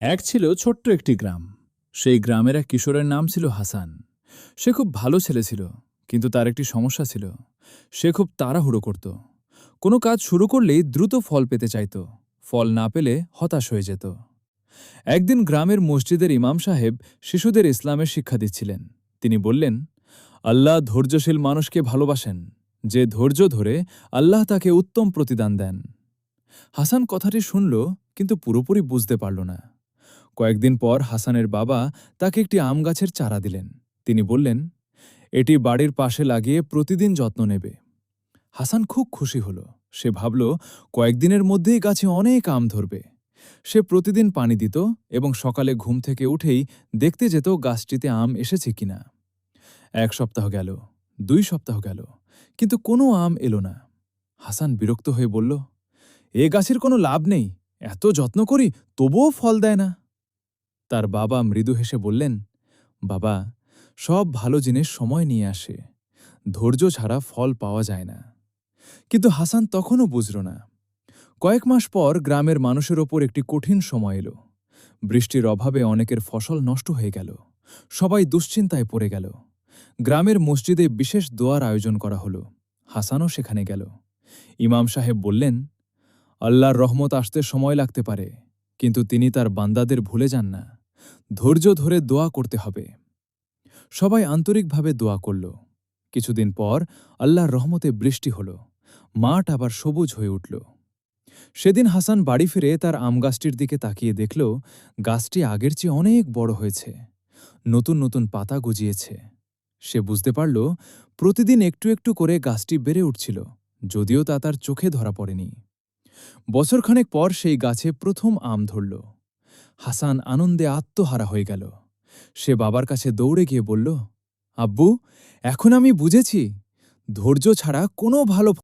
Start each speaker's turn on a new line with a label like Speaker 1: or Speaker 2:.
Speaker 1: এক ছিল ছোট্ট একটি গ্রাম। সেই গ্রামের এক কিশোরের নাম ছিল হাসান। সে খুব ভালো ছেলে ছিল, কিন্তু তার একটি সমস্যা ছিল। সে খুব তাড়াহুড়ো করত। কোনো কাজ শুরু করলেই দ্রুত ফল পেতে চাইত। ফল না পেলে হতাশ হয়ে যেত। একদিন গ্রামের মসজিদের ইমাম সাহেব শিশুদের ইসলামের শিক্ষা দিচ্ছিলেন। তিনি বললেন, আল্লাহ ধৈর্যশীল মানুষকে ভালোবাসেন। যে ধৈর্য ধরে আল্লাহ তাকে উত্তম প্রতিদান দেন। হাসান কথাটি শুনল, কিন্তু পুরোপুরি বুঝতে পারল না। কয়েকদিন পর হাসানের বাবা তাকে একটি আম গাছের চারা দিলেন। তিনি বললেন, এটি বাড়ির পাশে লাগিয়ে প্রতিদিন যত্ন নেবে। হাসান খুব খুশি হল। সে ভাবল, কয়েকদিনের মধ্যেই গাছে অনেক আম ধরবে। সে প্রতিদিন পানি দিত এবং সকালে ঘুম থেকে উঠেই দেখতে যেত গাছটিতে আম এসেছে কিনা। 1 সপ্তাহ গেল, 2 সপ্তাহ গেল, কিন্তু কোনো আম এলো না। হাসান বিরক্ত হয়ে বলল, এ গাছের কোনো লাভ নেই, এত যত্ন করি তবুও ফল দেয় না। তার বাবা মৃদু হেসে বললেন, বাবা, সব ভালো জিনিস সময় নিয়ে আসে। ধৈর্য ছাড়া ফল পাওয়া যায় না। কিন্তু হাসান তখনও বুঝল না। কয়েক মাস পর গ্রামের মানুষের ওপর একটি কঠিন সময় এলো। বৃষ্টির অভাবে অনেকের ফসল নষ্ট হয়ে গেল। সবাই দুশ্চিন্তায় পড়ে গেল। গ্রামের মসজিদে বিশেষ দোয়ার আয়োজন করা হলো। হাসানও সেখানে গেল। ইমাম সাহেব বললেন, আল্লাহর রহমত আসতে সময় লাগতে পারে, কিন্তু তিনি তার বান্দাদের ভুলে যান না। ধৈর্য ধরে দোয়া করতে হবে। সবাই আন্তরিকভাবে দোয়া করল। কিছুদিন পর আল্লাহর রহমতে বৃষ্টি হল। মাঠ আবার সবুজ হয়ে উঠল। সেদিন হাসান বাড়ি ফিরে তার আম গাছটির দিকে তাকিয়ে দেখল, গাছটি আগের চেয়ে অনেক বড় হয়েছে। নতুন নতুন পাতা গজিয়েছে। সে বুঝতে পারল, প্রতিদিন একটু একটু করে গাছটি বেড়ে উঠছিল, যদিও তা তার চোখে ধরা পড়েনি। বছরখানেক পর সেই গাছে প্রথম আম ধরল। হাসান আনন্দে আত্মহারা হয়ে গেল। সে বাবার কাছে দৌড়ে গিয়ে বলল, আব্বু, এখন আমি বুঝেছি, ধৈর্য ছাড়া কোনো ভালো